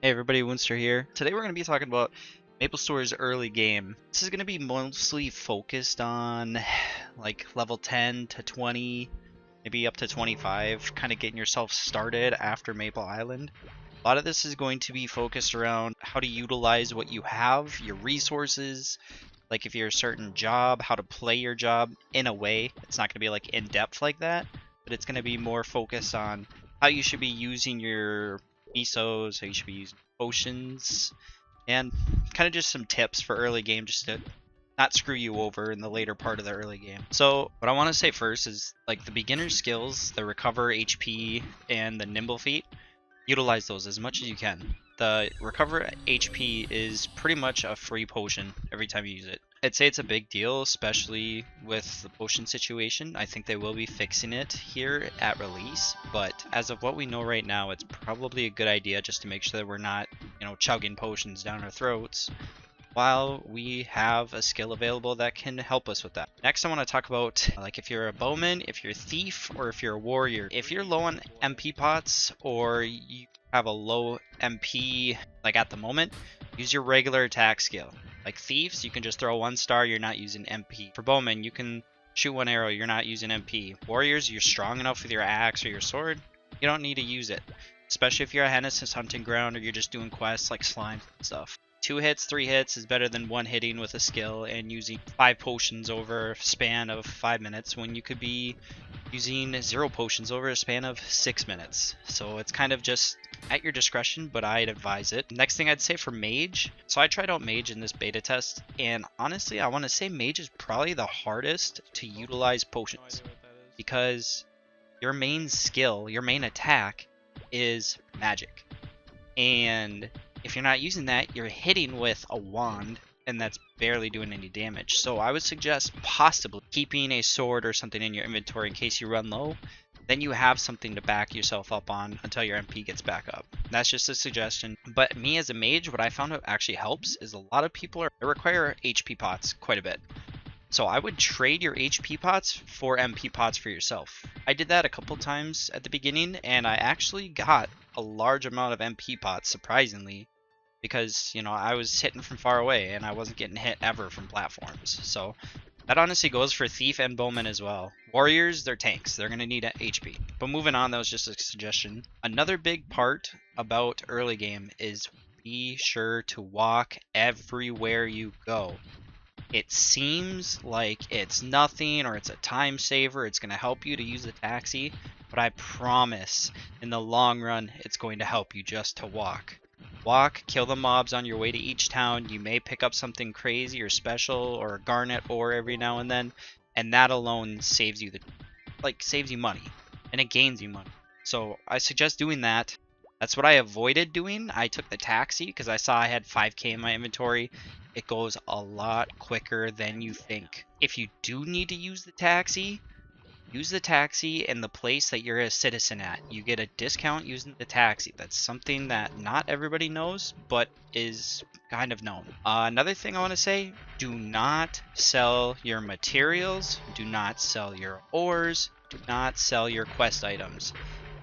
Hey everybody, Winster here. Today we're going to be talking about Maplestory's early game. This is going to be mostly focused on like level 10 to 20, maybe up to 25, kind of getting yourself started after Maple Island. A lot of this is going to be focused around how to utilize what you have, your resources, like if you're a certain job, how to play your job in a way. It's not going to be like in depth like that, but it's going to be more focused on how you should be using your mesos, how you should be using potions, and kind of just some tips for early game just to not screw you over in the later part of the early game. So what I want to say first is like the beginner skills, the recover HP and the nimble feat, utilize those as much as you can. The recover HP is pretty much a free potion every time you use it. I'd say it's a big deal, especially with the potion situation. I think they will be fixing it here at release, but as of what we know right now, it's probably a good idea just to make sure that we're not, chugging potions down our throats while we have a skill available that can help us with that. Next, I want to talk about like if you're a bowman, if you're a thief, or if you're a warrior. If you're low on MP pots or you have a low MP like at the moment, use your regular attack skill. Like thieves, you can just throw 1 star, you're not using MP. For bowmen, you can shoot 1 arrow, you're not using MP. Warriors, you're strong enough with your axe or your sword, you don't need to use it. Especially if you're a Hennessy's hunting ground or you're just doing quests like slime and stuff. 2 hits, 3 hits is better than 1 hitting with a skill and using 5 potions over a span of 5 minutes when you could be using 0 potions over a span of 6 minutes. So it's kind of just at your discretion, but I'd advise it. Next thing I'd say for mage. So I tried out mage in this beta test, and honestly I want to say mage is probably the hardest to utilize potions because your main skill, your main attack is magic. And if you're not using that, you're hitting with a wand, and that's barely doing any damage. So I would suggest possibly keeping a sword or something in your inventory in case you run low. Then you have something to back yourself up on until your MP gets back up. That's just a suggestion. But me as a mage, what I found out actually helps is a lot of people require HP pots quite a bit. So I would trade your HP pots for MP pots for yourself. I did that a couple times at the beginning, and I actually got a large amount of MP pots, surprisingly, because, I was hitting from far away and I wasn't getting hit ever from platforms. So that honestly goes for Thief and Bowman as well. Warriors, they're tanks. They're going to need HP. But moving on, that was just a suggestion. Another big part about early game is be sure to walk everywhere you go. It seems like it's nothing or it's a time saver, it's going to help you to use the taxi, but I promise in the long run it's going to help you just to walk. Walk, kill the mobs on your way to each town. You may pick up something crazy or special or a garnet ore every now and then, and that alone saves you saves you money, and it gains you money. So I suggest doing that. That's what I avoided doing. I took the taxi because I saw I had 5k in my inventory. It goes a lot quicker than you think. If you do need to use the taxi, use the taxi in the place that you're a citizen at. You get a discount using the taxi. That's something that not everybody knows, but is kind of known. Another thing I want to say, do not sell your materials, do not sell your ores, do not sell your quest items.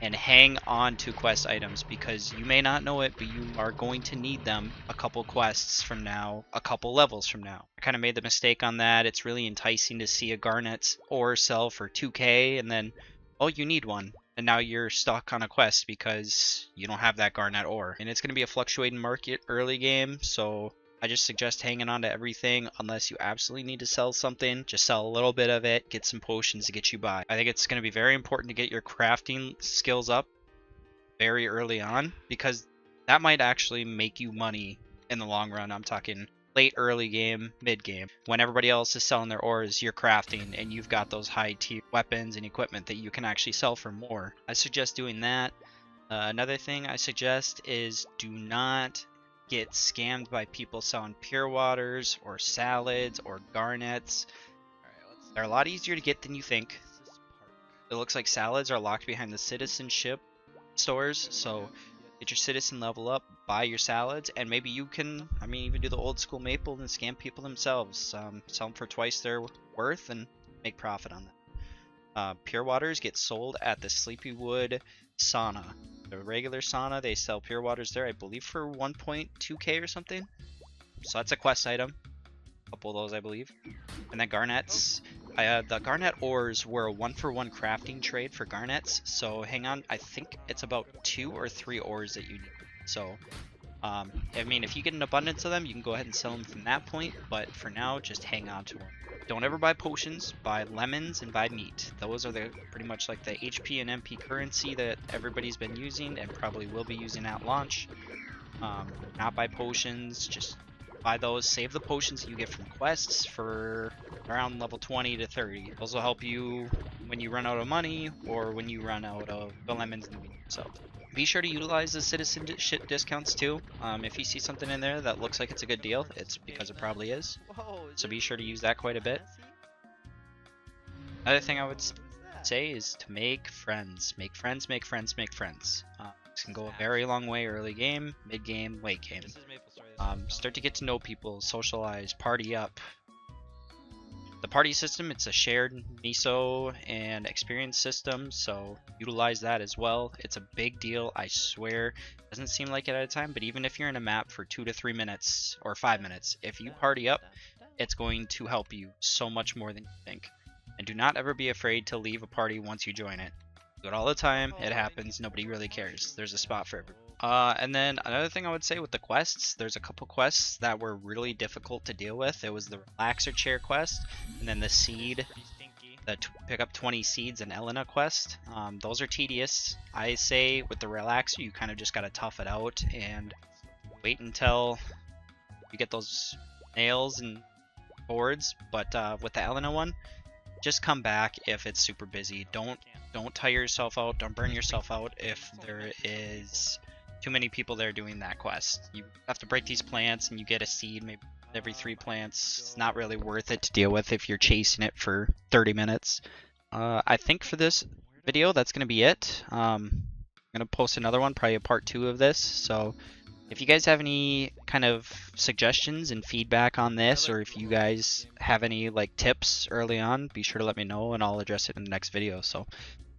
And hang on to quest items because you may not know it, but you are going to need them a couple quests from now, a couple levels from now. I kind of made the mistake on that. It's really enticing to see a garnet ore sell for 2k and then, oh, you need one. And now you're stuck on a quest because you don't have that garnet ore. And it's going to be a fluctuating market early game, so I just suggest hanging on to everything unless you absolutely need to sell something. Just sell a little bit of it, get some potions to get you by. I think it's going to be very important to get your crafting skills up very early on because that might actually make you money in the long run. I'm talking late early game, mid game. When everybody else is selling their ores, you're crafting and you've got those high tier weapons and equipment that you can actually sell for more. I suggest doing that. Another thing I suggest is do not get scammed by people selling pure waters or salads or garnets. They're a lot easier to get than you think. It looks like salads are locked behind the citizenship stores, so get your citizen level up, buy your salads, and maybe you can, even do the old school maple and scam people themselves. Sell them for twice their worth and make profit on that. Pure waters get sold at the Sleepywood sauna. The regular sauna, they sell pure waters there, I believe for 1.2k or something. So that's a quest item. A couple of those, I believe. And then garnets. The garnet ores were a 1-for-1 crafting trade for garnets. So hang on, I think it's about 2 or 3 ores that you need. So, I mean, if you get an abundance of them, you can go ahead and sell them from that point. But for now, just hang on to them. Don't ever buy potions. Buy lemons and buy meat. Those are the pretty much like the HP and MP currency that everybody's been using and probably will be using at launch. Not buy potions. Just buy those. Save the potions that you get from quests for around level 20 to 30. Those will help you when you run out of money or when you run out of the lemons and the meat. So be sure to utilize the citizenship discounts too. If you see something in there that looks like it's a good deal, it's because it probably is. So be sure to use that quite a bit. Another thing I would say is to make friends. Make friends, make friends, make friends. This can go a very long way early game, mid game, late game. Start to get to know people, socialize, party up. The party system, it's a shared meso and experience system, so utilize that as well. It's a big deal, I swear. Doesn't seem like it at a time, but even if you're in a map for 2 to 3 minutes or 5 minutes, if you party up, it's going to help you so much more than you think. And do not ever be afraid to leave a party once you join it. Do it all the time, it happens, nobody really cares. There's a spot for everyone. And then another thing I would say with the quests, there's a couple quests that were really difficult to deal with. It was the relaxer chair quest, and then the seed, the pick up 20 seeds and Elena quest. Those are tedious. I say with the relaxer, you kind of just gotta tough it out and wait until you get those nails and boards. But with the Elena one, just come back if it's super busy. Don't tire yourself out. Don't burn yourself out if there is too many people there doing that quest. You have to break these plants and you get a seed maybe every 3 plants. It's not really worth it to deal with if you're chasing it for 30 minutes. I think for this video that's going to be it. I'm going to post another one, probably a part 2 of this. So if you guys have any kind of suggestions and feedback on this, or if you guys have any like tips early on, be sure to let me know and I'll address it in the next video. So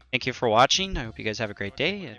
thank you for watching. I hope you guys have a great day.